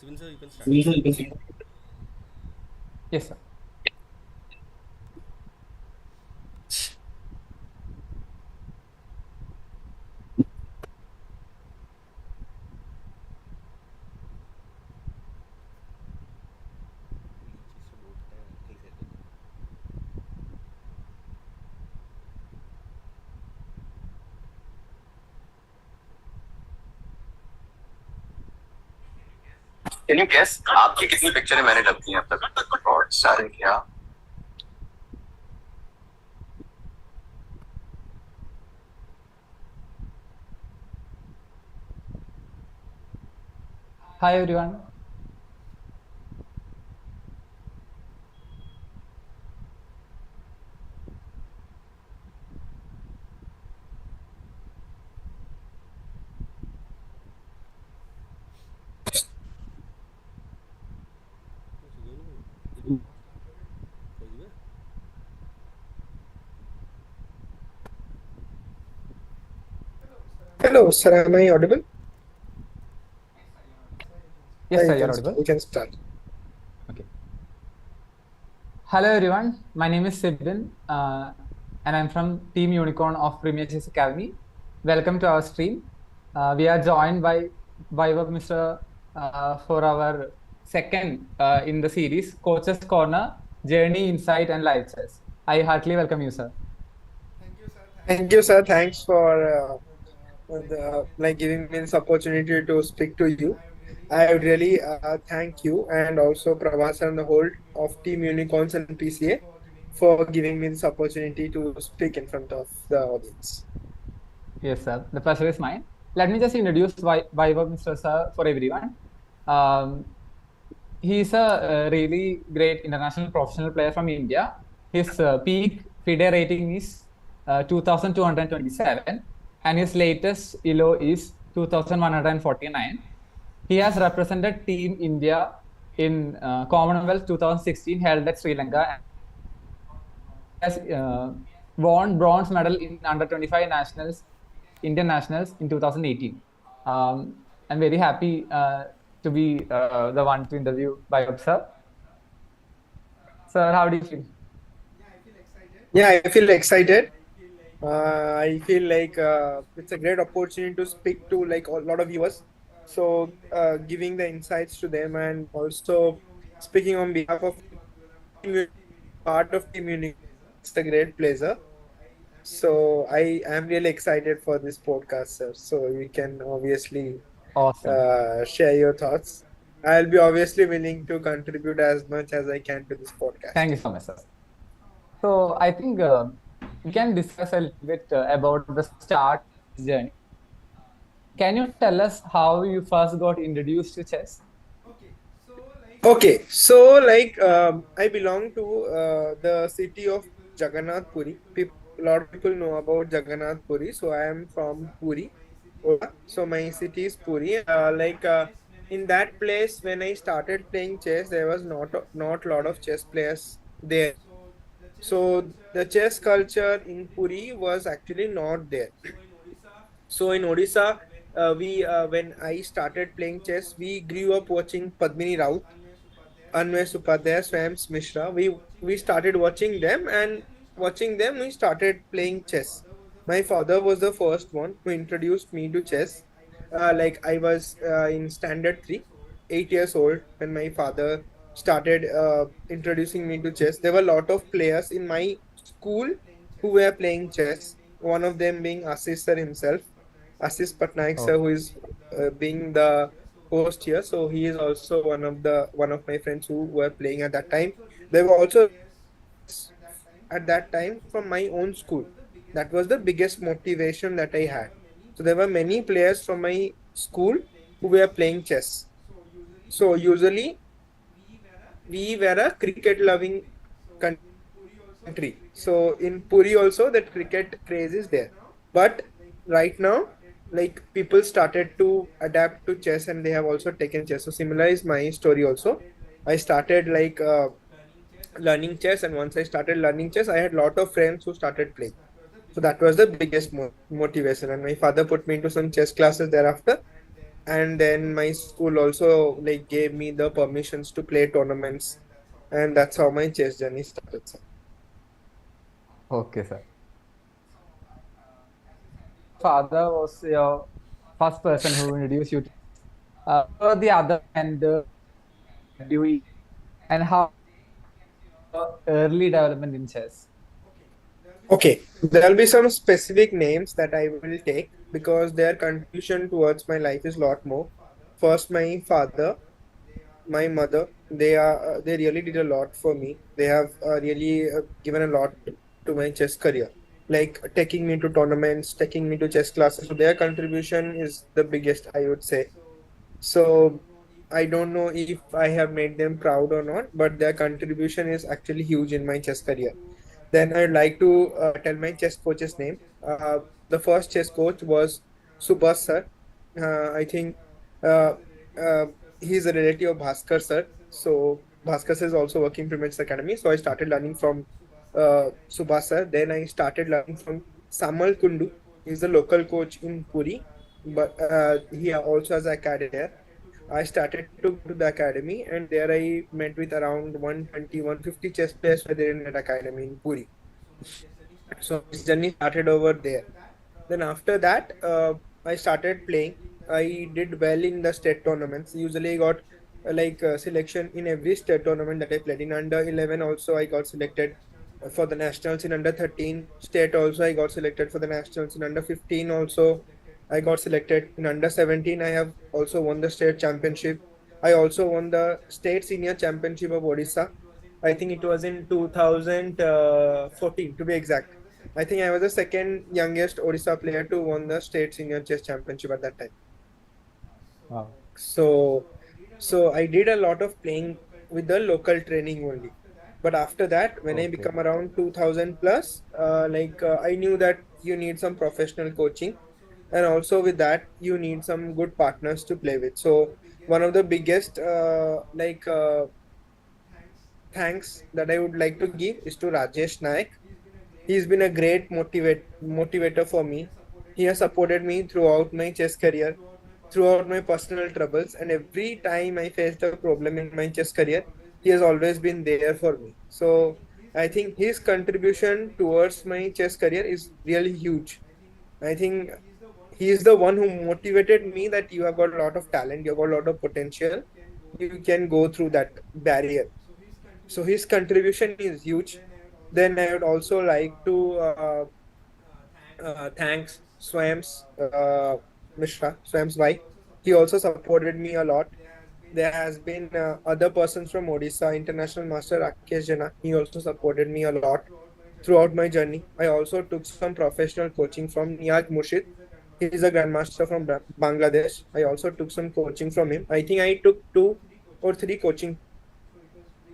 Sibin sir, you can start. Yes, sir. Can you guess आपकी कितनी पिक्चरें मैंने डब की हैं अब तक और सारे क्या? Hi everyone. Hello, sir. Am I audible? Yes, sir, You you're can audible. You can start. Okay. Hello everyone. My name is Sibin, and I'm from Team Unicorn of Premier Chess Academy. Welcome to our stream. We are joined by Baivab Mishra for our second in the series, Coach's Corner, Journey, Insight, and Live Chess. I heartily welcome you, sir. Thank you, sir. Thanks for giving me this opportunity to speak to you. I would really thank you and also Pravas and the whole of Team Unicorns and PCA for giving me this opportunity to speak in front of the audience. Yes, sir. The pleasure is mine. Let me just introduce Vaibhav Mr. Sir for everyone. Um, he is a really great international professional player from India. His peak FIDE rating is 2227, and his latest ELO is 2149. He has represented Team India in Commonwealth 2016 held at Sri Lanka. Has won bronze medal in under 25 nationals, Indian nationals in 2018. I'm very happy to be the one to interview Baivab sir. Sir, how do you feel? Yeah, I feel excited. I feel like it's a great opportunity to speak to like a lot of viewers. So giving the insights to them and also speaking on behalf of part of Team Unique. It's a great pleasure. So I am really excited for this podcast, sir. So you can obviously Awesome. share your thoughts. I'll be obviously willing to contribute as much as I can to this Thank podcast. you so much, sir. So I think we can discuss a little bit about the start journey. Can you tell us how you first got introduced to chess? Okay, so I belong to the city of Jagannath Puri. A lot of people know about Jagannath Puri. So I am from Puri. So my city is Puri. In that place, when I started playing chess, there was not a lot of chess players there. So the chess culture in Puri was actually not there. So in Odisha, we when I started playing chess, we grew up watching Padmini Raut, Anvay Upadhyay, Swams Mishra. We started watching them we started playing chess. My father was the first one who introduced me to chess. I was in standard 3, 8 years old when my father started introducing me to chess. There were a lot of players in my school who were playing chess. One of them being Ashish sir himself, Ashish Patnaik sir, Oh, who is being the host here. So he is also one of my friends who were playing at that time. There were also at that time from my own school. That was the biggest motivation that I had. So there were many players from my school who were playing chess. So usually we were a cricket loving country. So in Puri also that cricket craze is there. But right now, like people started to adapt to chess and they have also taken chess. So similar is my story also. I started learning chess, and once I started learning chess, I had a lot of friends who started playing. So that was the biggest motivation. And my father put me into some chess classes thereafter. and then my school also like gave me the permissions to play tournaments, and that's how my chess journey started, sir. Okay, sir. Father was your first person who introduced you to who are the other mentors who helped you in, and how they influenced your early development in chess? Okay, there'll be some specific names that I will take because their contribution towards my life is a lot more. First, my father, my mother, they really did a lot for me. They have really given a lot to my chess career, like taking me to tournaments, taking me to chess classes. So their contribution is the biggest, I would say. So I don't know if I have made them proud or not, but their contribution is actually huge in my chess career. Then I'd like to tell my chess coach's name. The first chess coach was Subhas sir. I think uh, uh, he's a relative of Bhaskar sir. So Bhaskar sir is also working for Chess Academy. So I started learning from Subhas sir. Then I started learning from Samal Kundu. He's the local coach in Puri, but he also has an academy there. I started to go to the academy, and there I met with around 120, 150 chess players were there in that academy in Puri. So my journey started over there. Then after that, I started playing. I did well in the state tournaments. Usually, I got selection in every state tournament that I played. In under 11, also I got selected for the nationals. In under 13 state, also I got selected for the nationals. In under 15, also I got selected. In under 17, I have also won the state championship. I also won the state senior championship of Odisha. I think it was in 2014 to be exact. I think I was the second youngest Odisha player to won the state senior chess championship at that time. Wow. So, so I did a lot of playing with the local training only. But after that, when I Okay. become around 2000 plus, I knew that you need some professional coaching, and also with that you need some good partners to play with. So one of the biggest thanks that I would like to give is to Rajesh Naik. He's been a great motivator for me. He has supported me throughout my chess career, throughout my personal troubles, and every time I faced a problem in my chess career, he has always been there for me. So I think his contribution towards my chess career is really huge. I think he is the one who motivated me that you have got a lot of talent, you have got a lot of potential, you can go through that barrier. So his contribution is huge. Then I would also like to thanks Swams Mishra, Swams Bhai. He also supported me a lot. There has been other persons from Odisha, International Master Rakesh Jana. He also supported me a lot throughout my journey. I also took some professional coaching from Niyaz Murshid. He is a grandmaster from Bangladesh. I also took some coaching from him. I think I took 2 or 3 coaching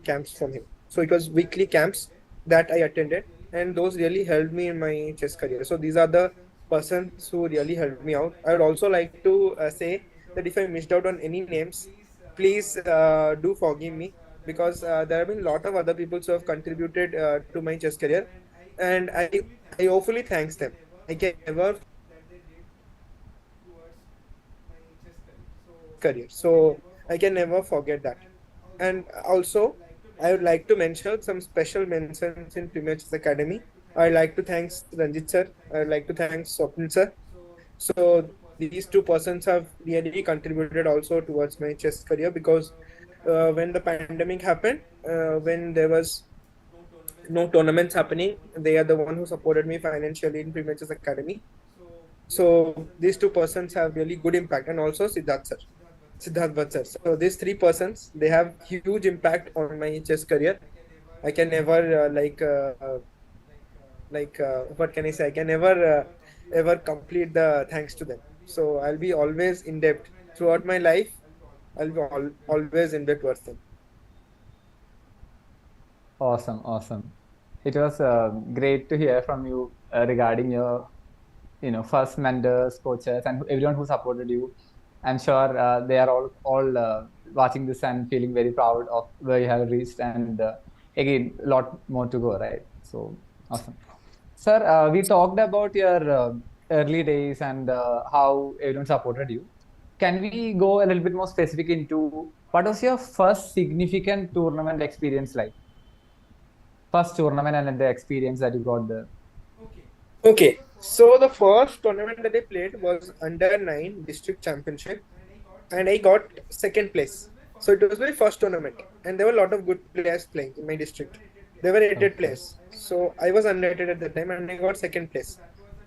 camps from him. So it was weekly camps that I attended, and those really helped me in my chess career. So these are the persons who really helped me out. I would also like to say that if I missed out on any names, please do forgive me, because there have been a lot of other people who have contributed to my chess career, and I hopefully thanks them. I can never forget that they did towards my chess career. So I can never forget that. And also, I would like to mention some special mentions in Premier Chess Academy. I'd like to thank Ranjit sir. I'd like to thank Swapnil sir. So these 2 persons have really contributed also towards my chess career, because when the pandemic happened, when there was no tournaments happening, they are the one who supported me financially in Premier Chess Academy. So these 2 persons have really good impact, and also Siddharth sir. Siddharth Bhatt sir. So these 3 persons, they have huge impact on my chess career. I can never what can I say? I can never ever complete the thanks to them. So I'll be always in debt throughout my life. I'll be always in debt towards them. Awesome, awesome. It was great to hear from you regarding your, first mentors, coaches, and everyone who supported you. I'm sure they are all watching this and feeling very proud of where you have reached, and again, a lot more to go, right? So awesome, sir. We talked about your early days and how everyone supported you. can we go a little bit more specific into what was your first significant tournament experience like? First tournament and the experience that you got there. Okay, so the first tournament that I played was under 9 district championship, and I got second place. So it was my first tournament, and there were a lot of good players playing in my district. They were rated Okay. players, so I was unrated at that time, and I got second place.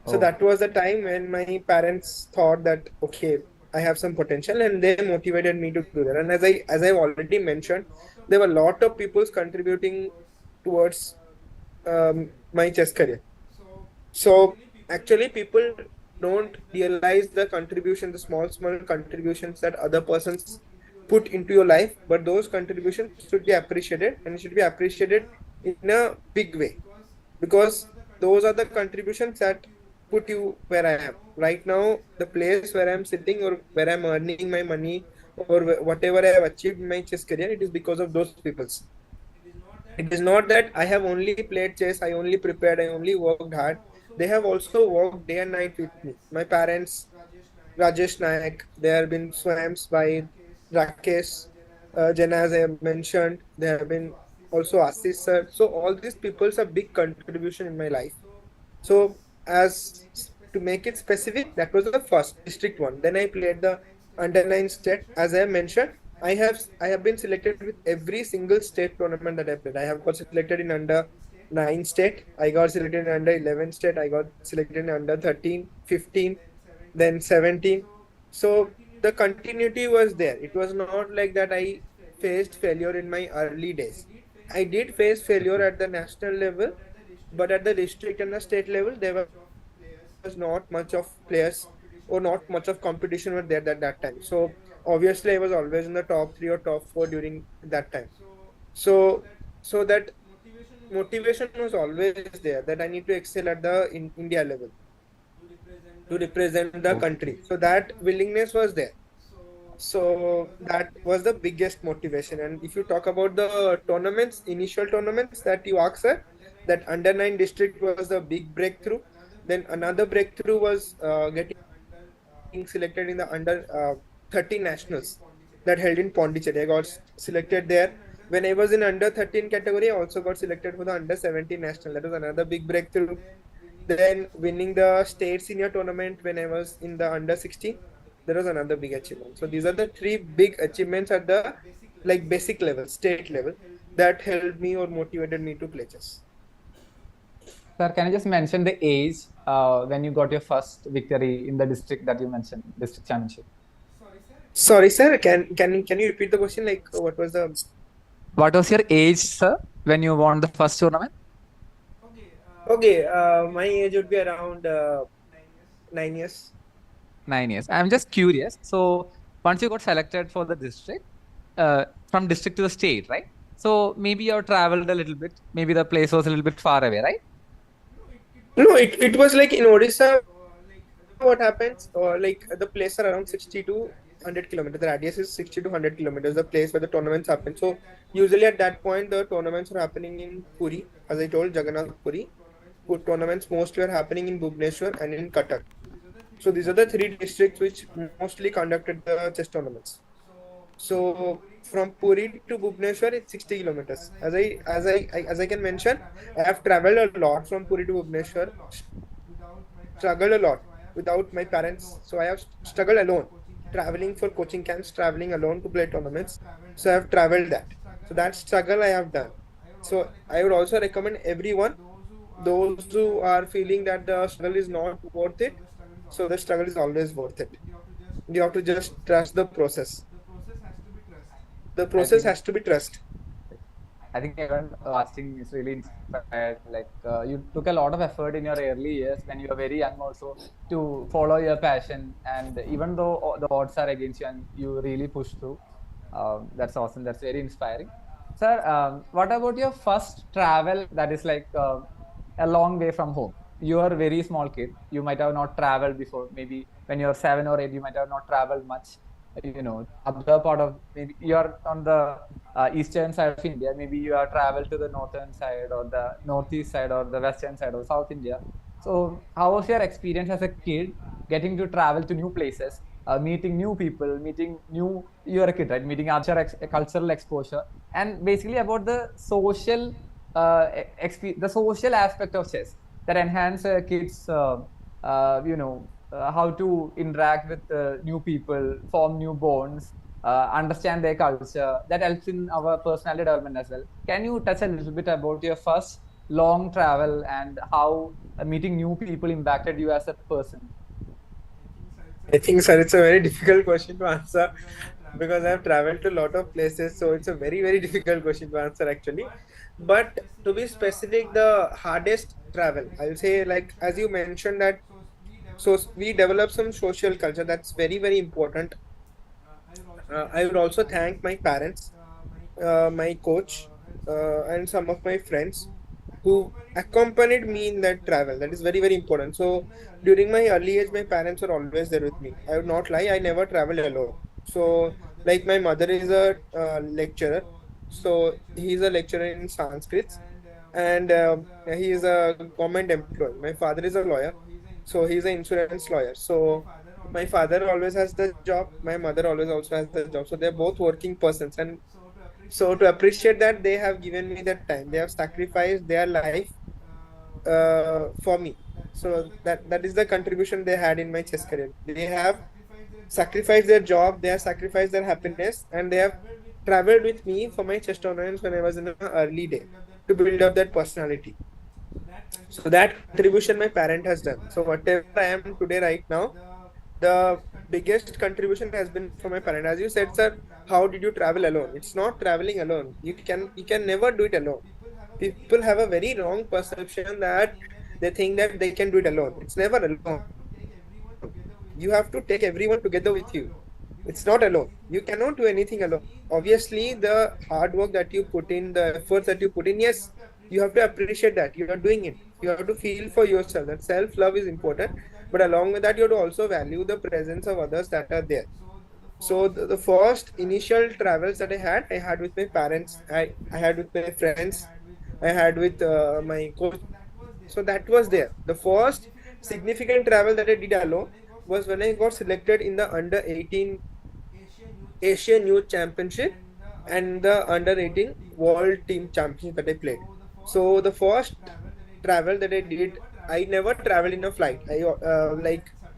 So Oh, that was the time when my parents thought that okay, I have some potential, and they motivated me to do that. And as I've already mentioned, there were a lot of people contributing towards my chess career. So actually, people don't realize the contribution, the small contributions that other persons put into your life, but those contributions should be appreciated, and it should be appreciated in a big way, because those are the contributions that put you where I am right now. The place where I'm sitting, or where I'm earning my money, or whatever I have achieved in my chess career, it is because of those peoples. It is not that I have only played chess, I only prepared, I only worked hard. They have also worked day and night with me. My parents, Rajesh Nayak, there have been Swams by Rakesh, Jana, as I have mentioned. There have been also Assis sir. So all these people are big contribution in my life. So as to make it specific, that was the first district one. Then I played the under 9 state. As I have mentioned, I have been selected with every single state tournament that I played. I have got selected in under 9 state. I got selected in under 11 state. I got selected in under 13, 15, then 17. So the continuity was there. It was not like that I faced failure in my early days. I did face failure at the national level, but at the district and the state level, there was not much of players, or not much of competition were there at that time. So obviously, I was always in the top 3 or top 4 during that time. So that motivation was always there, that I need to excel at the in India level to represent the oh, country. So that willingness was there. So that was the biggest motivation. And if you talk about the tournaments, initial tournaments that you asked, sir, that under 9 district was the big breakthrough. Then another breakthrough was getting selected in the under 13 nationals that held in Pondicherry. I got selected there. When I was in under 13 category, I also got selected for the under 17 national. That was another big breakthrough. Then winning the state senior tournament when I was in the under 16, that was another big achievement. So these are the three big achievements at the like basic level, state level, that helped me or motivated me to play chess. sir, can you just mention the age when you got your first victory in the district that you mentioned, district championship? Sorry, sir. Can you repeat the question? Like, what was the? What was your age, sir, when you won the first tournament? Okay, my age would be around 9 years. 9 years. I'm just curious. So once you got selected for the district, from district to the state, right? So maybe you have traveled a little bit. Maybe the place was a little bit far away, right? No, it was like in Odisha. What happens? Or like the place are around 60 to 100 kilometers. The radius is 60 to 100 kilometers. The place where the tournaments happen. So usually at that point, the tournaments are happening in Puri, as I told, Jagannath Puri. Tournaments mostly are happening in Bhubaneswar and in Cuttack. So these are the three districts which mostly conducted the chess tournaments. So from Puri to Bhubaneswar, it's 60 kilometers. As I can mention, I have traveled a lot from Puri to Bhubaneswar, struggled a lot without my parents. So I have struggled alone, traveling for coaching camps, traveling alone to play tournaments. So I have traveled that. So that struggle I have done. So I would also recommend everyone, those who are feeling that the struggle is not worth it. So the struggle is always worth it. You have to just trust the process. The I process think has to be trust. I think everyone watching is really inspired. Like you took a lot of effort in your early years when you were very young, also to follow your passion. And even though the odds are against you, and you really push through, that's awesome. That's very inspiring, sir. What about your first travel? That is like a long way from home. You are a very small kid. You might have not traveled before. Maybe when you're 7 or 8, you might have not traveled much. Other part of, maybe you're on the eastern side of India. Maybe you have traveled to the northern side or the northeast side or the western side of South India. So how was your experience as a kid getting to travel to new places? meeting new people, you're a kid, right? Meeting other cultural exposure, and basically about the social, the social aspect of chess that enhance kids, how to interact with new people, form new bonds, understand their culture. That helps in our personality development as well. Can you touch a little bit about your first long travel and how meeting new people impacted you as a person? I think, sir, it's a very difficult question to answer because I've traveled to a lot of places. So it's a very, very difficult question to answer actually. But to be specific, the hardest travel, I'll say, like, as you mentioned, that so we develop some social culture that's very, very important. I would also thank my parents, my coach, and some of my friends who accompanied me in that travel. That is very, very important. So during my early age, my parents were always there with me. I would not lie, I never traveled alone. So, like, my mother is a lecturer. So he's a lecturer in Sanskrit, and he is a government employee. My father is a lawyer, so he's an insurance lawyer. So my father always has the job, my mother always also has the job, so they're both working persons. And so to appreciate that, they have given me that time, they have sacrificed their life for me. So that is the contribution they had in my chess career. They have sacrificed their job, they have sacrificed their happiness, and they have traveled with me for my chess tournaments when I was in an early day to build up that personality. So that contribution my parent has done. So whatever I am today right now, the biggest contribution has been from my parent. As you said, sir, how did you travel alone? It's not traveling alone. You can never do it alone. People have a very wrong perception that they think that they can do it alone. It's never alone. You have to take everyone together with you. It's not alone. You cannot do anything alone. Obviously, the hard work that you put in, the efforts that you put in, yes, you have to appreciate that you are doing it. You have to feel for yourself. That self-love is important, but along with that, you have to also value the presence of others that are there. So the first initial travels that I had with my parents, I had with my friends, I had with my coach. So that was there. The first significant travel that I did alone was when I got selected in the under 18 Asian Youth Championship and the under 18 World Team Championship that I played. So the first travel that I did, I never traveled in a flight.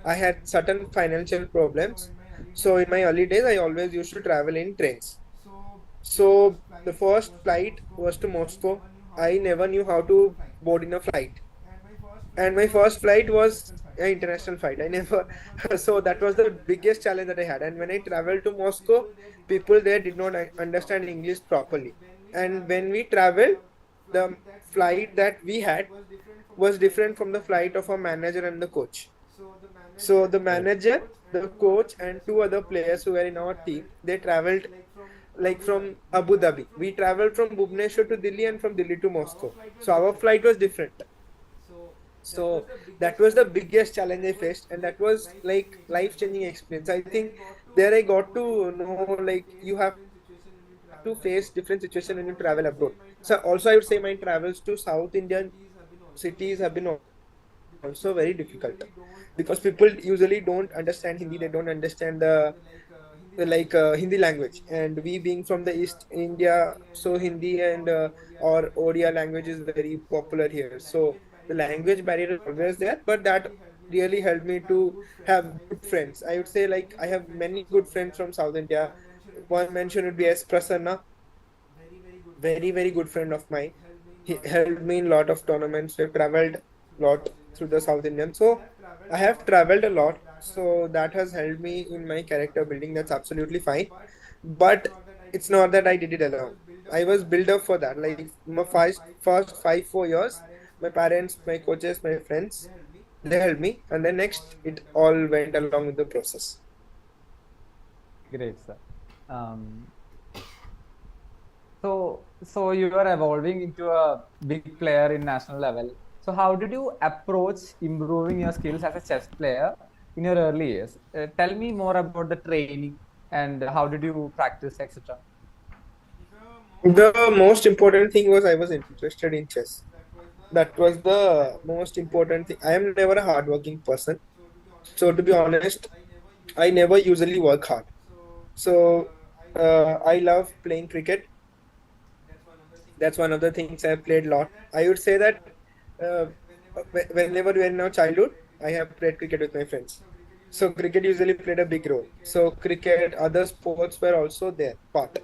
I had certain financial problems. So in my early days, I always used to travel in trains. So the first flight was to Moscow. I never knew how to board in a flight, and my first flight was an international flight. I never, so that was the biggest challenge that I had. And when I traveled to Moscow, people there did not understand English properly. And when we traveled, the flight that we had was different from the flight of a manager and the coach. So the manager, the coach, and two other players who were in our team, they traveled like from Abu Dhabi. We traveled from Bhubaneswar to Delhi and from Delhi to Moscow. So our flight was different. So that was the biggest challenge I faced, and that was like life-changing experience. I think there I got to know, like, you have to face different situation when you travel abroad. So also I would say my travels to South Indian cities have been also very difficult because people usually don't understand Hindi, they don't understand the Hindi language, and we being from the East India, so Hindi and or Odia language is very popular here. So the language barrier is always there, but that really helped me to have good friends. I would say, like, I have many good friends from South India. One mention would be S Prasanna, very, very good friend of mine. He helped me in lot of tournaments. We've traveled a lot through the South Indian. So I have traveled a lot. So that has helped me in my character building. That's absolutely fine. But it's not that I did it alone. I was built up for that. Like my first 5 4 years, my parents, my coaches, my friends, they helped me. And then next, it all went along with the process. Great, sir. Um, so you are evolving into a big player in national level. So how did you approach improving your skills as a chess player in your early years? Tell me more about the training and how did you practice, etc. The most important thing was I was interested in chess. That was the most important thing. I am never a hardworking person. So to be honest, I never usually work hard. So I love playing cricket. That's one of the things I've played a lot. I would say that uh, whenever we're in our childhood, I have played cricket with my friends. So cricket usually played a big role. So cricket, other sports were also there, part.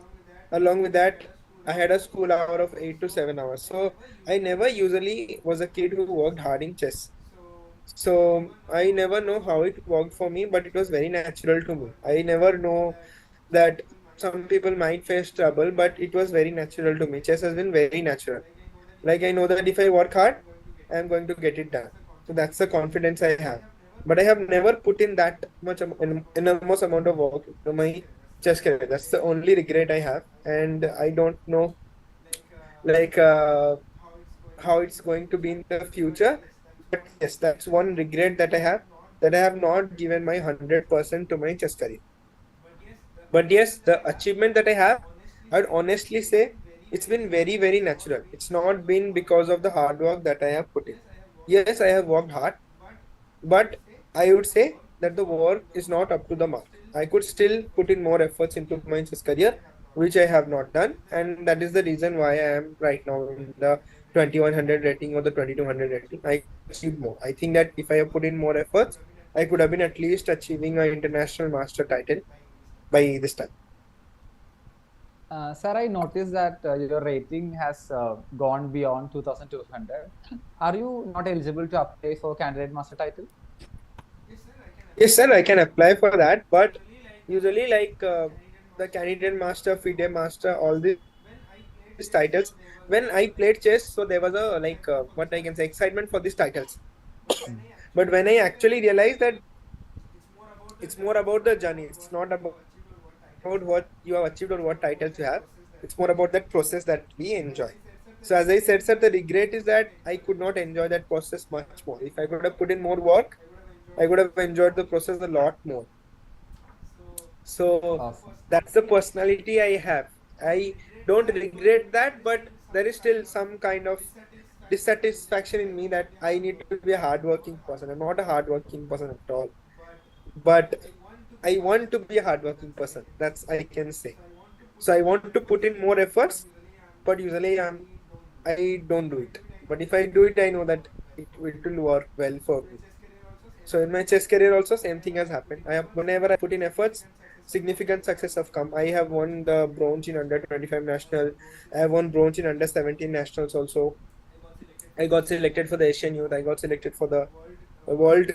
Along with that, I had a school hour of 8 to 7 hours. So I never usually was a kid who worked hard in chess. So I never know how it worked for me, but it was very natural to me. I never know that some people might face trouble, but it was very natural to me. Chess has been very natural. Like I know that if I work hard, I'm going to get it done. So that's the confidence I have. But I have never put in that much enormous amount of work into my chess career. That's the only regret I have, and I don't know like how it's going to be in the future. But yes, that's one regret that I have, that I have not given my 100% to my chess career. But yes, the achievement that I have, I'd honestly say it's been very, very natural. It's not been because of the hard work that I have put in. Yes, I have worked hard, but I would say that the work is not up to the mark. I could still put in more efforts into my chess career, which I have not done, and that is the reason why I am right now in the 2100 rating or the 2200 rating. I could have achieved more. I think that if I have put in more efforts, I could have been at least achieving an international master title by this time. Sir, I noticed that your rating has gone beyond 2200. Are you not eligible to apply for candidate master title? Yes, sir, I can apply for that, but usually like the candidate master, FIDE master, all these titles. When I played chess, so there was a what I can say excitement for these titles. But when I actually realized that it's more about the journey, it's not about what you have achieved or what titles you have. It's more about that process that we enjoy. So as I said, sir, the regret is that I could not enjoy that process much more. If I could have put in more work, I would have enjoyed the process a lot more. So that's the Awesome. personality I have. I don't regret that, but there is still some kind of dissatisfaction in me that I need to be a hardworking person. I'm not a hardworking person at all, but I want to be a hardworking person. That's I can say. So I want to put in more efforts, but usually I don't do it. But if I do it, I know that it will work well for me. So in my chess career also same thing has happened. I have whenever I put in efforts, significant success have come. I have won the bronze in under 25 national. I have won bronze in under 17 nationals also. I got selected for the Asian Youth. I got selected for the World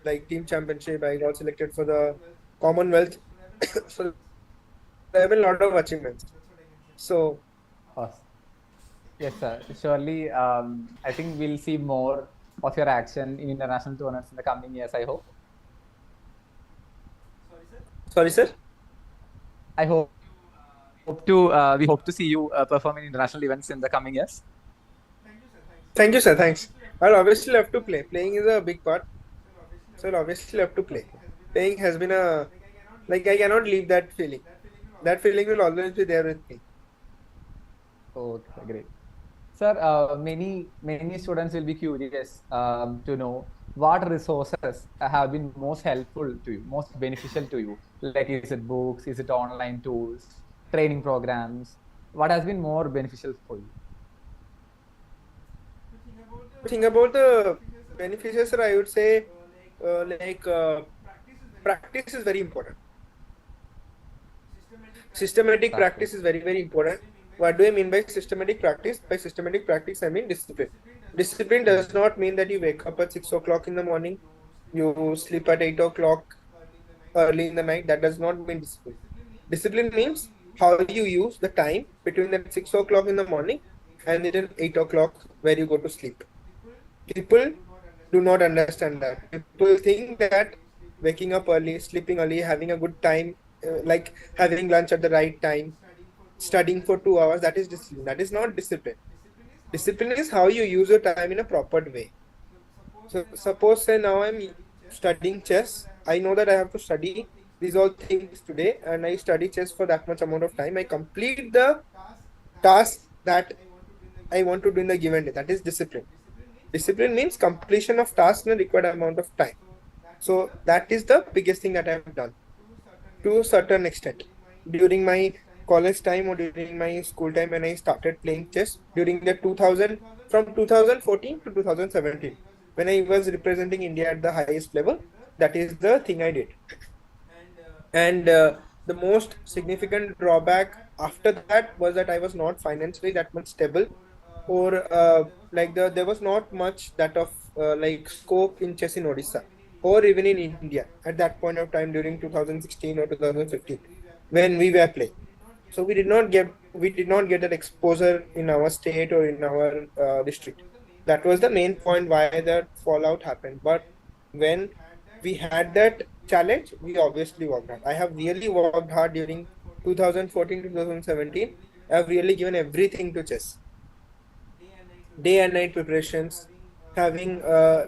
like team championship. I got selected for the Commonwealth. So there have been a lot of achievements. So Awesome. Yes, sir. Surely, I think we'll see more of your action in international tournaments in the coming years, I hope. sorry, sir. I we hope to see you perform in international events in the coming years. Thank you, sir. Thanks. I'll obviously love to play. Playing is a big part. So I'll obviously love to play. Playing has been a like I cannot leave that feeling. That feeling will always be there with me. Okay, great. Sir, many students will be curious to know what resources have been most helpful to you, most beneficial to you. Like, is it books? Is it online tools, training programs? What has been more beneficial for you? To think about the beneficiaries, sir, I would say like practice is very important. Systematic That's practice great. is very, very important. What do I mean by systematic practice? By systematic practice, I mean discipline. Discipline does not mean that you wake up at 6 o'clock in the morning, you sleep at 8 o'clock early in the night. That does not mean discipline. Discipline means how you use the time between that 6 o'clock in the morning and then 8 o'clock where you go to sleep. People do not understand that. People think that waking up early, sleeping early, having a good time, like having lunch at the right time, studying for 2 hours, that is discipline. That is not discipline. Discipline is how you use your time in a proper way. So suppose say now I'm studying chess. I know that I have to study these all things today, and I study chess for that much amount of time. I complete the task that I want to do in the given day. That is discipline. Discipline means completion of tasks in a required amount of time. So that is the biggest thing that I have done to a certain extent. During my college time or during my school time when I started playing chess during the 2000 from 2014 to 2017 when I was representing India at the highest level, that is the thing I did. And the most significant drawback after that was that I was not financially that much stable, or there was not much that of like scope in chess in Odisha or even in India at that point of time during 2016 or 2015 when we were playing. So we did not get that exposure in our state or in our district. That was the main point why that fallout happened. But when we had that challenge, we obviously worked hard. I have really worked hard during 2014 to 2017. I have really given everything to chess. Day and night preparations, having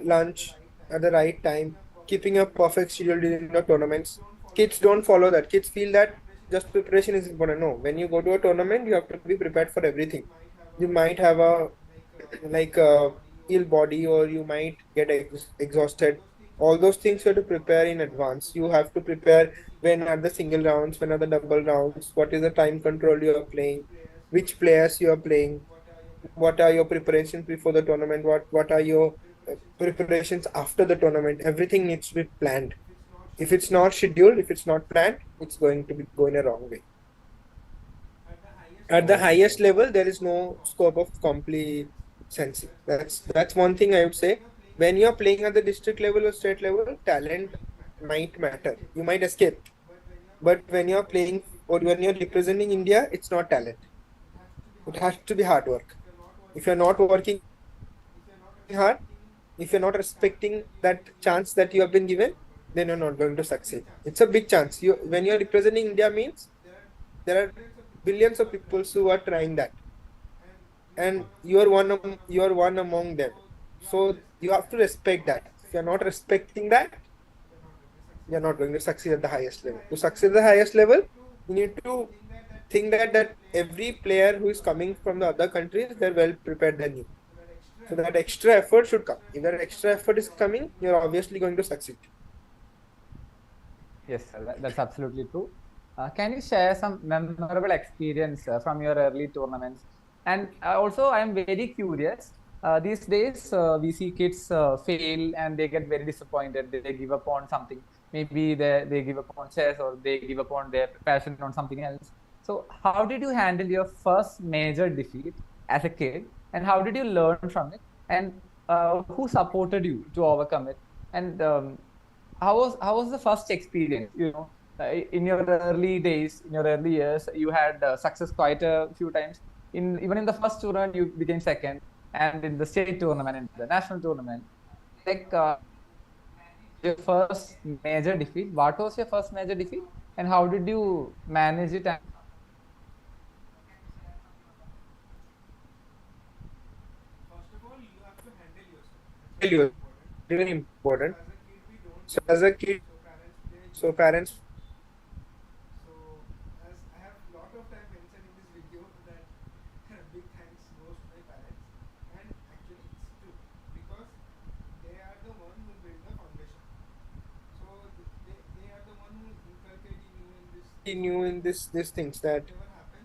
lunch at the right time, keeping a perfect schedule during the tournaments. Kids don't follow that. Kids feel that just preparation is important. No, when you go to a tournament, you have to be prepared for everything. You might have a ill body, or you might get exhausted. All those things you have to prepare in advance. You have to prepare when are the single rounds, when are the double rounds, what is the time control you are playing, which players you are playing, what are your preparations before the tournament, what are your preparations after the tournament. Everything needs to be planned. If it's not scheduled, if it's not planned, it's going to be going a wrong way. At the highest level, there is no scope of complacency. That's one thing I would say. When you're playing at the district level or state level, talent might matter. You might escape. But when you're playing or when you're representing India, it's not talent. It has to be hard work. If you're not working hard, if you're not respecting that chance that you have been given, then you're not going to succeed. It's a big chance. When you're representing India means there are billions of people who are trying that, and you're one among them. So you have to respect that. If you're not respecting that, you're not going to succeed at the highest level. To succeed at the highest level, you need to think that every player who is coming from the other countries, they're well prepared than you. So that extra effort should come. If that extra effort is coming, you're obviously going to succeed. Yes, sir, that's absolutely true. Can you share some memorable experience from your early tournaments? And also, I am very curious. These days, we see kids fail and they get very disappointed. They give up on something. Maybe they give up on chess, or they give up on their passion on something else. So, how did you handle your first major defeat as a kid, and how did you learn from it? And who supported you to overcome it? And how was the first experience? In your early days, in your early years, you had success quite a few times. Even in the first tournament, you became second, and in the state tournament, in the national tournament. Like your first major defeat. What was your first major defeat, and how did you manage it? And Failure, really important. So as a kid, so parents. New in these things that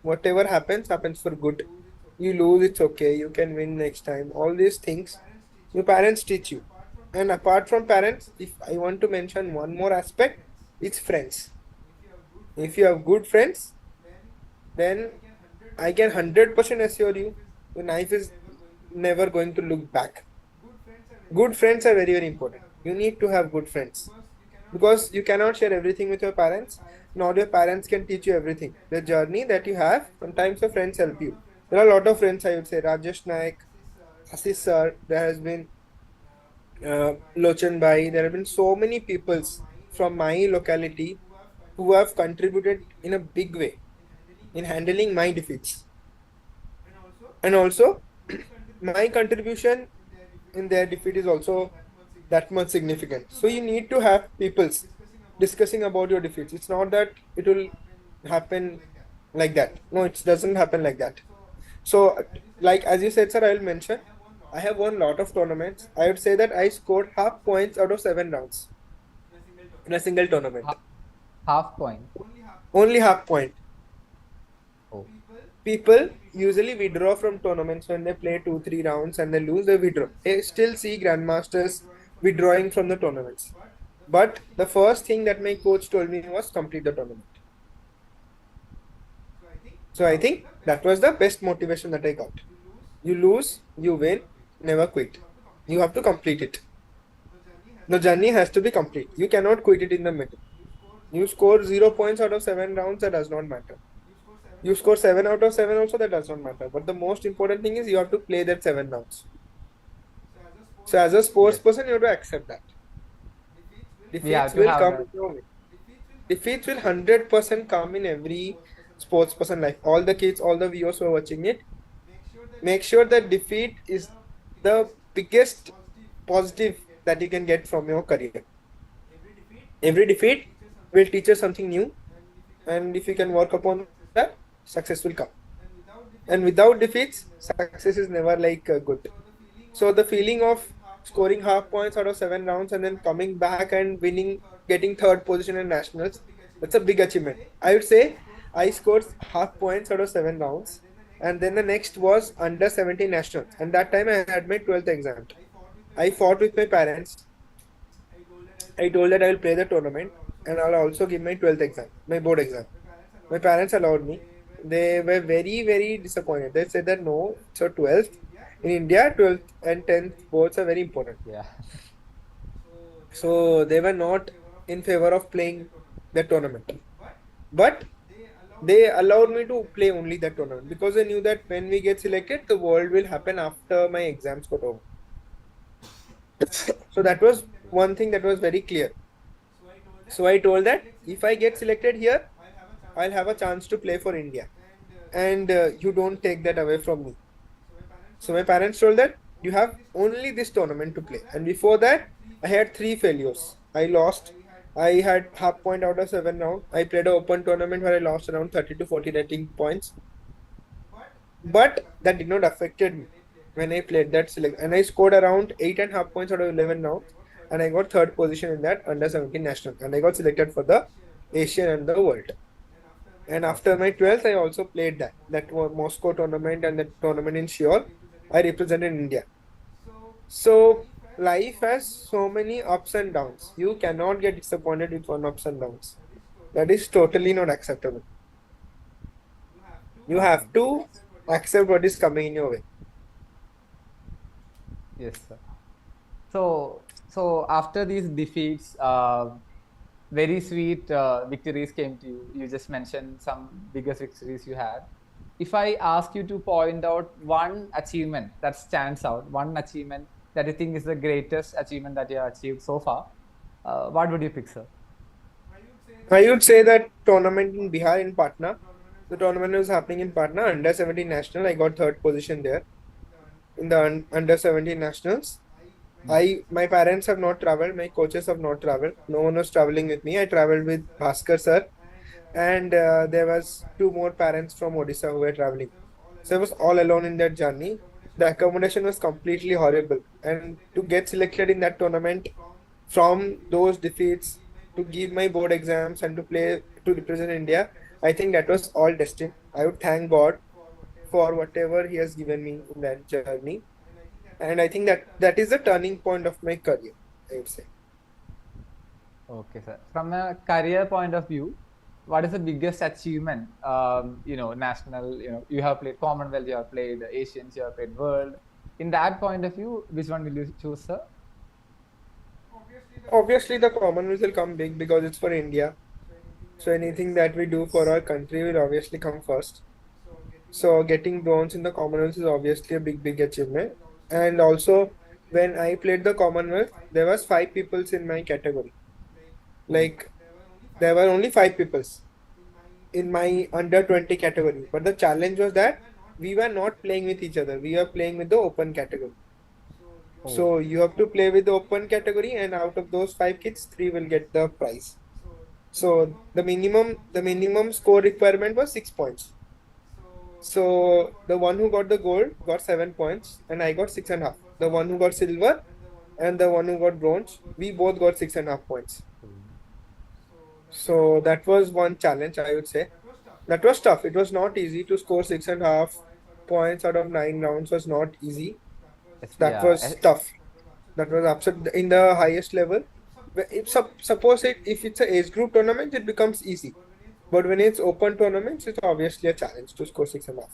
whatever happens for good. You lose, it's okay. You can win next time. All these things your parents teach you. And apart from parents, if I want to mention one more aspect, it's friends. If you have good friends, then I can 100% assure you the knife is never going to look back. Good friends are very, very important. You need to have good friends because you cannot share everything with your parents, nor your parents can teach you everything. The journey that you have, sometimes your friends help you. There are a lot of friends, I would say, Rajesh Naik, Assis sir, there has been Lochan Bhai, there have been so many peoples from my locality who have contributed in a big way in handling my defeats. And also, my contribution in their defeat is also that much significant. So you need to have peoples discussing about your defeats. It's not that it will happen like that. No, it doesn't happen like that. So, like as you said, sir, I will mention I have won a lot of tournaments. I would say that I scored half points out of 7 rounds. in a single tournament. Half point. Only half point. Oh. People usually withdraw from tournaments when they play 2-3 rounds and they lose, they withdraw. I still see grandmasters withdrawing from the tournaments. But the first thing that my coach told me was complete the tournament. So I think that was the best motivation that I got. You lose, you win, never quit. You have to complete it. The journey has to be complete. You cannot quit it in the middle. You score 0 points out of 7 rounds, that does not matter. You score 7 out of 7 also, that does not matter. But the most important thing is you have to play that 7 rounds. So as a sports person, you have to accept that. Defeats will come in your way. Defeats will 100% come in every sports person life. All the kids, all the viewers who are watching it, make sure that defeat is the biggest positive that you can get from your career. Every defeat will teach us something new, and if you can work upon that, success will come. And without defeats, success is never like good. So the feeling of scoring half points out of 7 rounds and then coming back and winning, getting third position in nationals, that's a big achievement. I would say I scored half points out of 7 rounds, and then the next was under 17 nationals, and that time I had my 12th exam. I fought with my parents. I told that I will play the tournament and I'll also give my 12th exam, my board exam. My parents allowed me. They were very, very disappointed. They said that no, so 12th. In India, 12th and 10th boards are very important. Yeah. So they were not in favor of playing the tournament. But they allowed me to play only that tournament because they knew that when we get selected, the world will happen after my exams got over. So that was one thing that was very clear. So I told that if I get selected here, I'll have a chance to play for India. And you don't take that away from me. So my parents told that you have only this tournament to play. And before that, I had 3 failures. I lost. I had half point out of 7 rounds. I played an open tournament where I lost around 30 to 40 rating points. But that did not affect me when I played that select. And I scored around 8.5 points out of 11 rounds. And I got third position in that under 17 national. And I got selected for the Asian and the world. And after my 12th, I also played that Moscow tournament and the tournament in Seoul. I represented India. So life has so many ups and downs. You cannot get disappointed with one ups and downs. That is totally not acceptable. You have to accept what is coming in your way. Yes, sir. So after these defeats, very sweet victories came to you. You just mentioned some biggest victories you had. If I ask you to point out one achievement that stands out, one achievement that you think is the greatest achievement that you have achieved so far, what would you pick, sir? I would say that tournament in Bihar in Patna. The tournament was happening in Patna, under 17 national. I got third position there in the under 17 nationals. My parents have not traveled. My coaches have not traveled. No one was traveling with me. I traveled with Bhaskar sir, and there was 2 more parents from Odisha who were traveling. So I was all alone in that journey. The accommodation was completely horrible, and to get selected in that tournament from those defeats, to give my board exams and to play to represent India, I think that was all destined. I would thank God for whatever He has given me in that journey. And I think that is the turning point of my career, I would say. Okay, sir. From a career point of view, what is the biggest achievement? National, you have played Commonwealth, you have played Asians, you have played World. In that point of view, which one will you choose, sir? Obviously, the Commonwealth will come big because it's for India. So anything that we do for our country will obviously come first. So getting bronze in the Commonwealth is obviously a big achievement. And also, when I played the Commonwealth, there was 5 peoples in my category. Like, there were only 5 peoples in my under 20 category. But the challenge was that we were not playing with each other. We were playing with the open category. So you have to play with the open category, and out of those 5 kids, 3 will get the prize. So the minimum score requirement was 6 points. So the one who got the gold got 7 points, and I got 6.5. The one who got silver and the one who got bronze, we both got 6.5 points. So that was one challenge, I would say. That was tough. It was not easy to score 6.5 points out of 9 rounds. Was not easy. That Yeah, was tough. That was upset in the highest level. If suppose if it's a age group tournament, it becomes easy. But when it's open tournaments, it's obviously a challenge to score 6.5.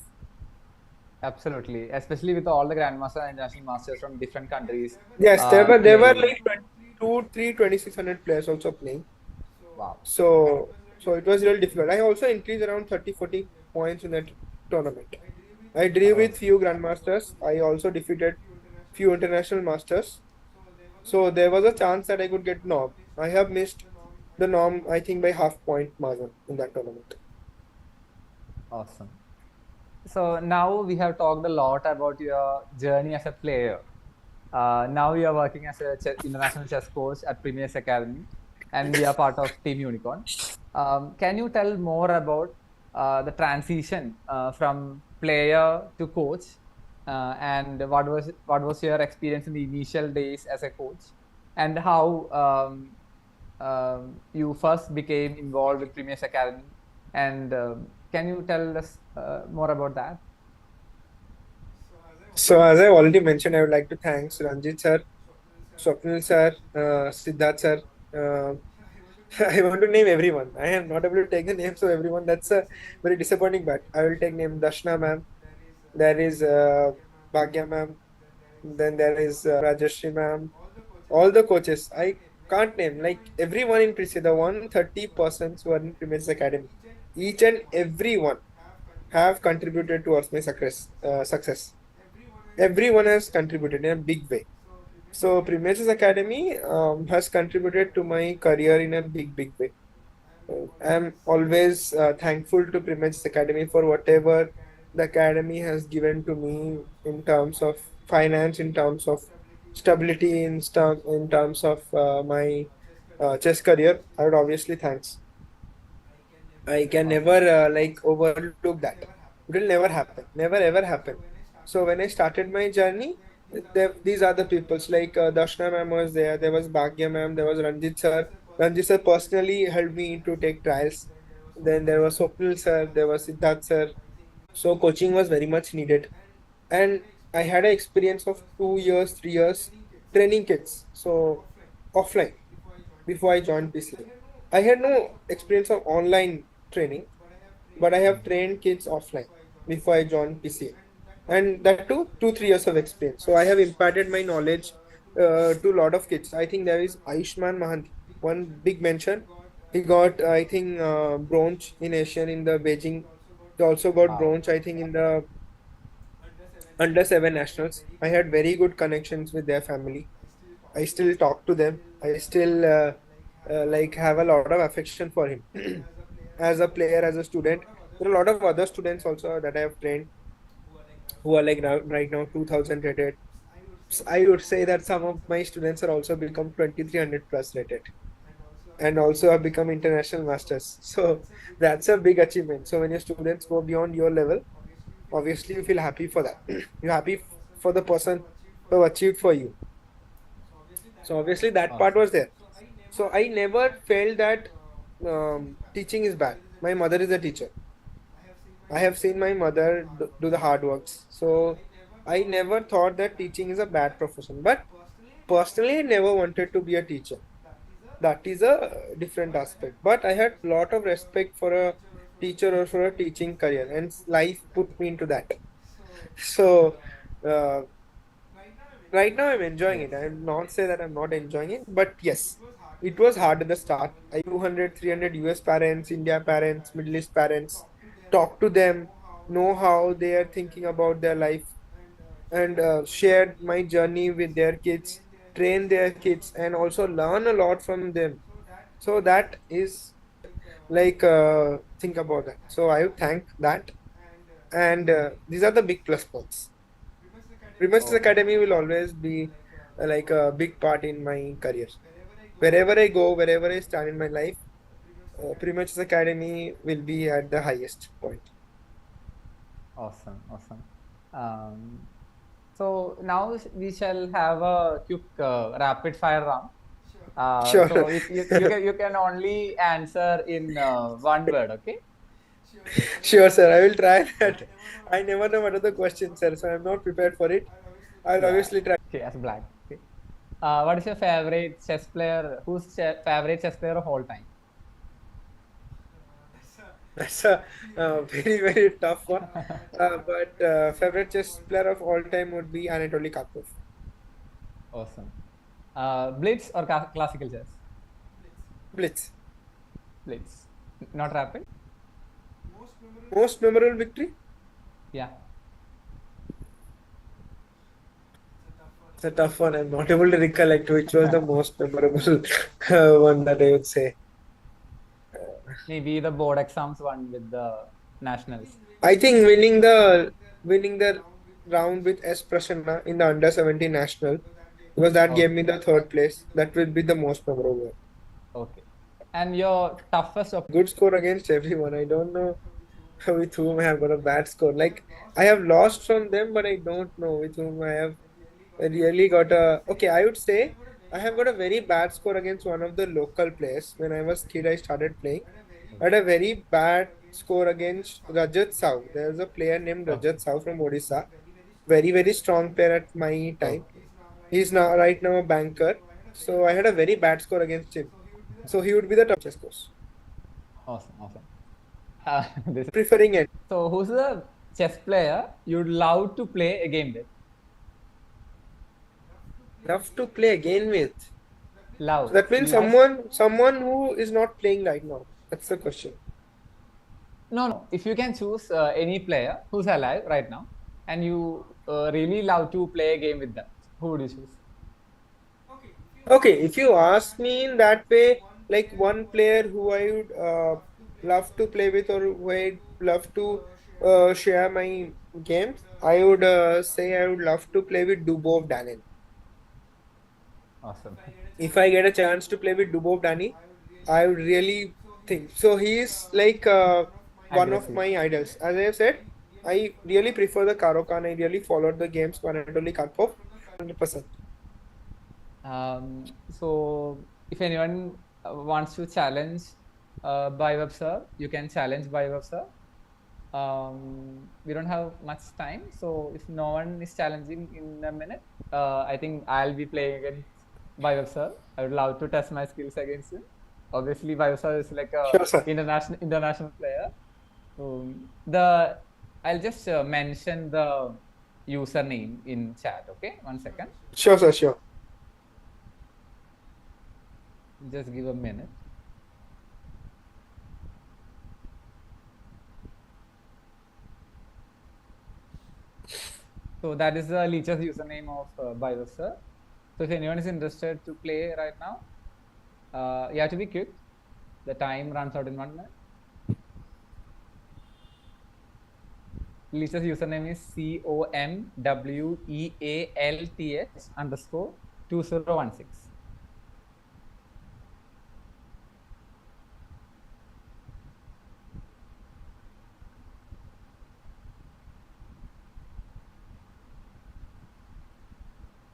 absolutely. Especially with all the grandmaster and international masters from different countries Yes, there were playing. like 22, 3, 2,600 players also playing. Wow. So it was really difficult. I also increased around 30, 40 points in that tournament. I drew Oh, with few grandmasters. I also defeated few international masters. So there was a chance that I could get norm. I have missed the norm, I think, by half point margin in that tournament. awesome. So now we have talked a lot about your journey as a player. Now you are working as a international chess coach at Premier's Academy, and we are part of Team Unicorn. Can you tell more about the transition from player to coach, and what was your experience in the initial days as a coach, and how you first became involved with Premier's Academy, and can you tell us more about that? So as I already mentioned, I would like to thank Ranjit sir, Swapnil sir, Siddharth sir. Uh, I want to name everyone. I am not able to take the names of everyone. That's a very disappointing, but I will take name Dashna ma'am. There is Bhagya ma'am. Then there is Rajashri ma'am. All the coaches. I can't name like everyone in Prisi, the 130 persons who are in Premier's Academy. Each and everyone have contributed towards my success. Everyone has contributed in a big way. So Premier's Academy has contributed to my career in a big way. I'm always thankful to Premier's Academy for whatever the academy has given to me in terms of finance, in terms of stability, in terms of my chess career. I would obviously thanks. I can never Awesome. overlook that. It will never happen. Never ever happen. So when I started my journey, these are the peoples like Dashna ma'am was there. There was Bhagya ma'am. There was Ranjit sir. Ranjit sir personally helped me to take trials. Then there was Swapnil sir. There was Siddharth sir. So coaching was very much needed, and I had an experience of 2 years, 3 years training kids. So offline before I joined PCA. I had no experience of online training, but I have trained kids offline before I joined PCA. And that too, 2, 3 years of experience. So I have imparted my knowledge to a lot of kids. I think there is Ayushman Mahanti, one big mention. He got, I think, bronze in Asian in the Beijing. He also got Wow. bronze, I think, in the under seven nationals. I had very good connections with their family. I still talk to them. I still have a lot of affection for him as a player, as a student. There are a lot of other students also that I have trained who are like right now 2000 rated. I would say that some of my students are also become 2300 plus rated and also have become international masters. So that's a big achievement. So when your students go beyond your level, obviously you feel happy for that. You're happy for the person who have achieved for you. So obviously that part Awesome. was there. So I never felt that teaching is bad. My mother is a teacher. I have seen my mother do the hard works. So I never thought that teaching is a bad profession. But personally, I never wanted to be a teacher. That is a different aspect. But I had a lot of respect for a teacher or for a teaching career, and life put me into that. So uh, right now I'm enjoying it. I'm not say that I'm not enjoying it, but yes, it was hard at the start. I 200, 300 US parents, India parents, Middle East parents, talk to them, know how they are thinking about their life, and shared my journey with their kids, train their kids, and also learn a lot from them. So that is think about that. So I would thank that, and these are the big plus points. Premier's Okay. Academy will always be like a big part in my career. Wherever I go, wherever I stand in my life, Premier's Academy will be at the highest point. Awesome. Awesome. Um, so now we shall have a quick rapid fire round. Sure. So you can only answer in one word, okay? Sure, sir. I will try that. I never know what are the questions, sir, so I'm not prepared for it. I'll Yeah. obviously try. Okay, as black. Okay. What is your favorite chess player? Who's favorite chess player of all time? That's a very, very tough one. But favorite chess player of all time would be Anatoly Karpov. Awesome. Blitz or classical chess? Blitz. Blitz. Not rapid? Most memorable victory? Yeah. It's a tough one. I'm not able to recollect which was the most memorable one that I would say. Maybe the board exams one with the nationals. I think winning the round with S Prasanna in the under 17 national, because that gave me Okay. the third place. That will be the most memorable. Okay. And your toughest Good score against everyone. I don't know with whom I have got a bad score. Like I have lost from them, but I don't know with whom I really got a. Okay, I would say I have got a very bad score against one of the local players. When I was kid, I started playing. I had a very bad score against Rajat Sahu. There's a player named Okay. Rajat Sahu from Odisha. Very, very strong player at my time. Okay. He's now right now a banker. So I had a very bad score against him. So he would be the top chess course. Awesome. Awesome. This Preferring it. So, who's the chess player you'd love to play a game with? Love to play again with. So Love. that means You have someone who is not playing right now. That's the question. no. If you can choose any player who's alive right now, and you really love to play a game with them, who would you choose? Okay, if you ask me in that way, like one player who I would love to play with or who I'd love to share my games, I would say I would love to play with Dubov Danin. Awesome. If I get a chance to play with Dubov Dani, I would really think. So he is like one of Aggressive. my idols. As I have said, I really prefer the Karokan. I really followed the games for Anatoly Karpov 100%. So, if anyone wants to challenge Baivab sir, you can challenge Baivab sir. We don't have much time, so if no one is challenging in a minute, I think I'll be playing against Baivab sir. I would love to test my skills against him. Obviously, Baivab sir is like a Sure, sir. international player. I'll just mention the username in chat. Okay, 1 second. Sure, sir. Sure. Just give a minute. So that is the Leech's username of Baivab. So if anyone is interested to play right now, you have to be quick. The time runs out in 1 minute. Leech's username is COMWEALTH_2016.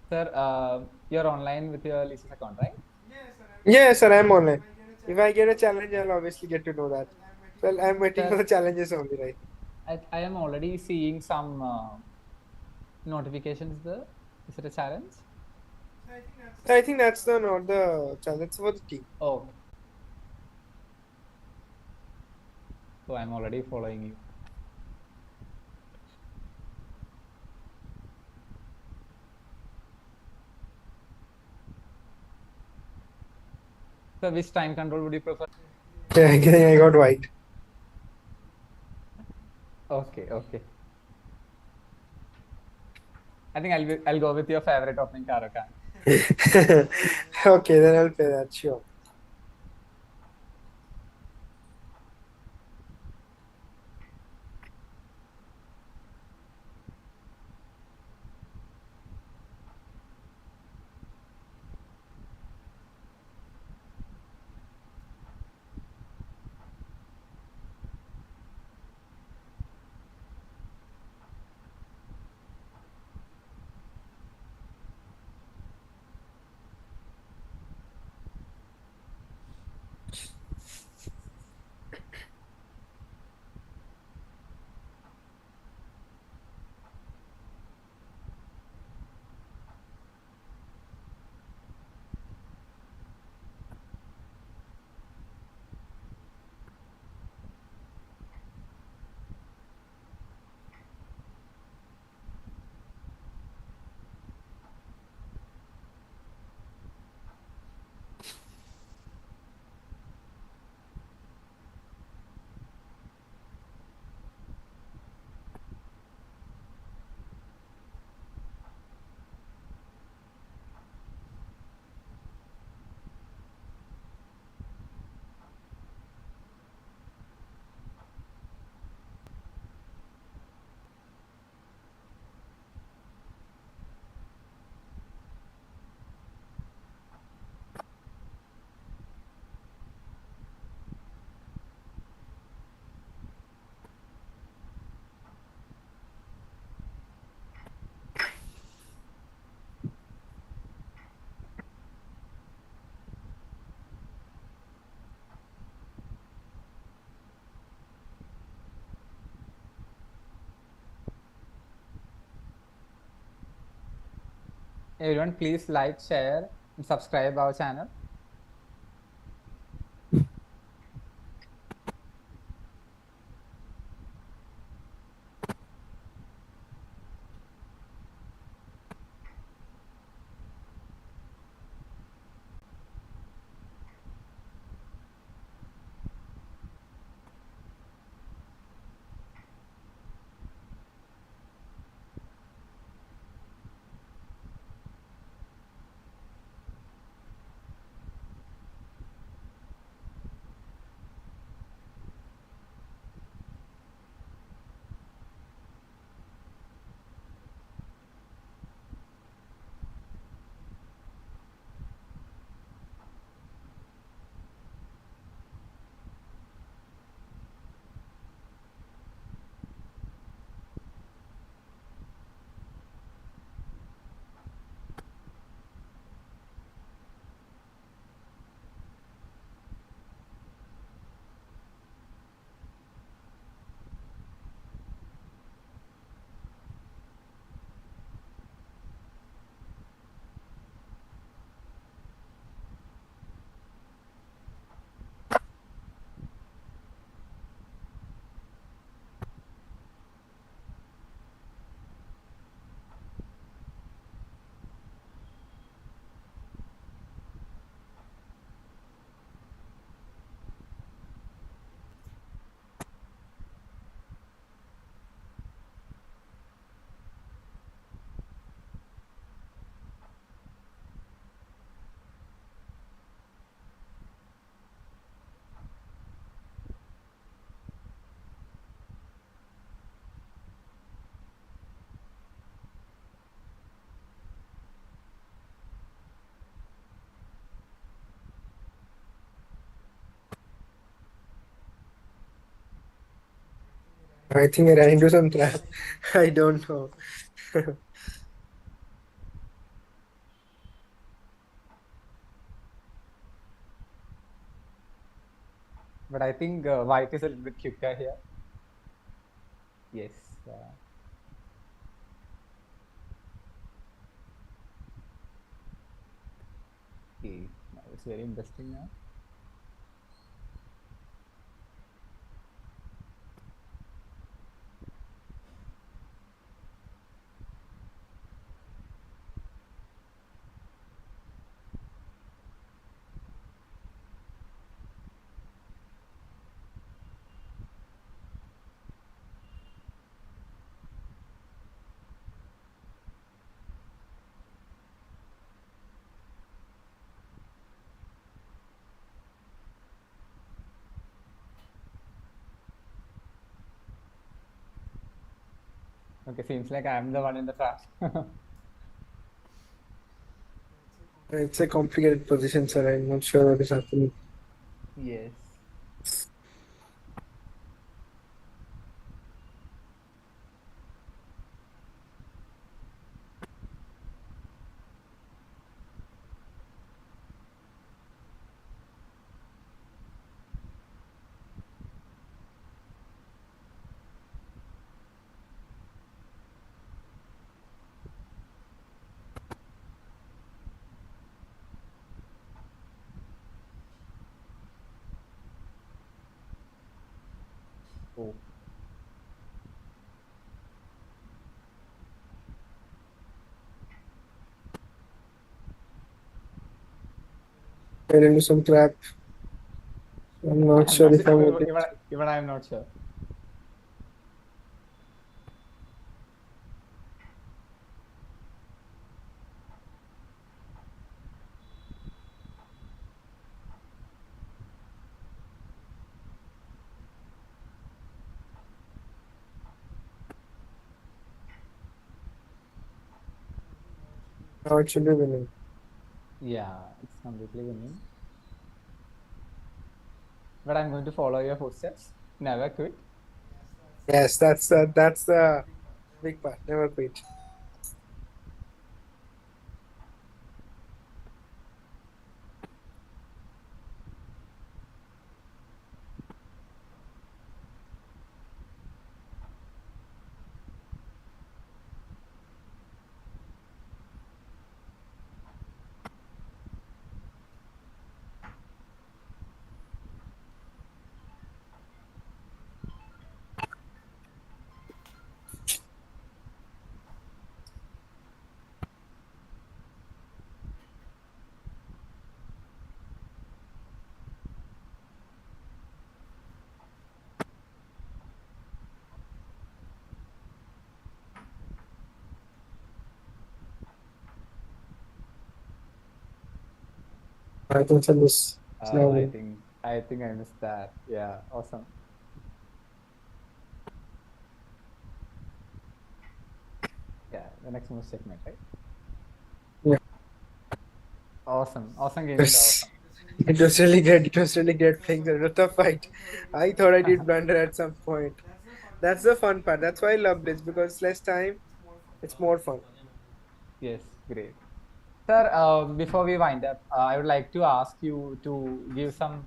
Sir, you're online with your Leech's account, right? Yes, sir. I'm online. If I get a challenge, I'll obviously get to know that. Well, I'm waiting for the challenges only, right? I am already seeing some notifications there. Is it a challenge? I think that's not the challenge for the team. Oh. So I'm already following you. So which time control would you prefer? Yeah, I think I got white. Okay. I think I'll go with your favorite opening Karokan. Okay, then I'll play that. Sure. Everyone, please like, share, and subscribe our channel. I think I ran into some trap. I don't know. But I think white is a little bit quicker here. Yes. Okay. Now it's very interesting now. Okay, seems like I'm the one in the trap. It's a complicated position, sir. I'm not sure what is happening. Yes. Oh. I ran into some trap. I'm not I'm sure not if I'm able. even I'm not sure. Now it should be winning. Yeah, it's completely winning. But I'm going to follow your footsteps. Never quit. Yes, that's the big part. Never quit. I think so. This. I think I missed that. Yeah, awesome. Yeah, the next most segment, right? Yeah. Awesome game, sir. Yes. Awesome. It was really great. It was really great playing the Ruta fight. I thought I did blunder at some point. That's the fun part. That's why I love this because less time, it's more fun. Yes, great. Sir, before we wind up, I would like to ask you to give some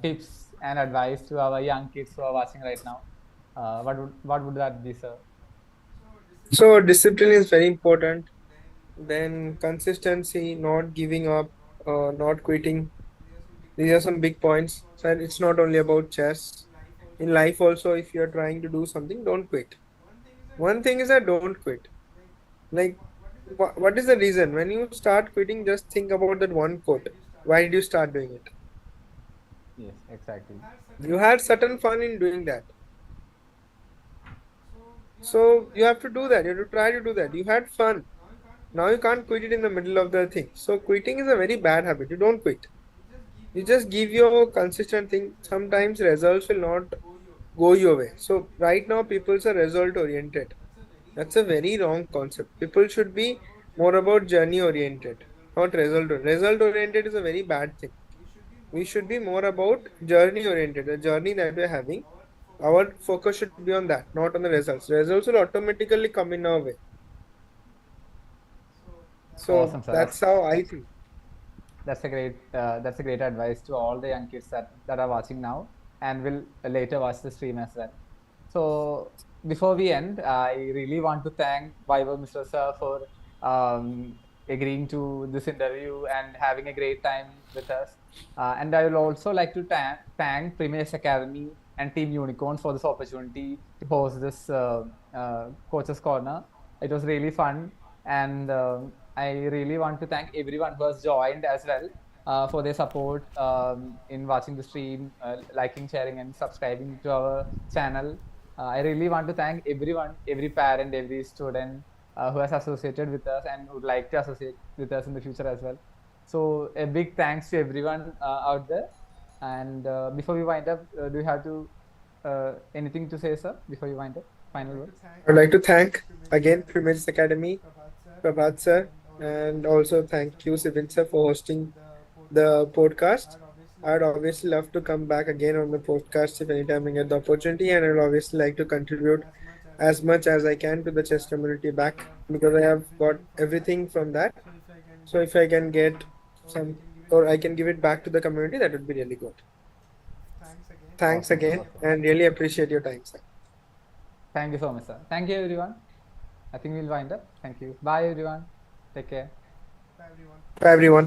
tips and advice to our young kids who are watching right now. What would that be, sir? So discipline is very important. Then consistency, not giving up, not quitting. These are some big points. So it's not only about chess. In life also, if you're trying to do something, don't quit. One thing is that don't quit. Like, what is the reason? When you start quitting, just think about that one quote. Why did you start doing it? Yes, exactly. You had certain fun in doing that. So you have to do that. You have to try to do that. You had fun. Now you can't quit it in the middle of the thing. So quitting is a very bad habit. You don't quit. You just give your consistent thing. Sometimes results will not go your way. So right now people are result oriented. That's a very wrong concept. People should be more about journey oriented, not result. Result oriented is a very bad thing. We should be more about journey oriented, the journey that we're having. Our focus should be on that, not on the results. Results will automatically come in our way. So Awesome, sir. that's how I think. That's a great advice to all the young kids that are watching now and will later watch the stream as well. So before we end, I really want to thank Baivab Mr. Sir for agreeing to this interview and having a great time with us. And I will also like to thank Primesh Academy and Team Unicorn for this opportunity to host this Coaches Corner. It was really fun, and I really want to thank everyone who has joined as well for their support in watching the stream, liking, sharing, and subscribing to our channel. I really want to thank everyone, every parent, every student who has associated with us and would like to associate with us in the future as well. So a big thanks to everyone out there. And before we wind up, do you have to anything to say, sir? Before you wind up, final words. I'd like to thank again Primages Academy, Prabhat sir, and also thank you, Sibin sir, for hosting the podcast. I'd obviously love to come back again on the podcast if anytime I get the opportunity, and I'd obviously like to contribute as much as I can to the chess community back because I have got everything from that. So if I can get some or I can give it back to the community, that would be really good. Thanks Awesome, again, awesome. and really appreciate your time, sir. Thank you so much, sir. Thank you, everyone. I think we'll wind up. Thank you. Bye, everyone. Take care. Bye, everyone.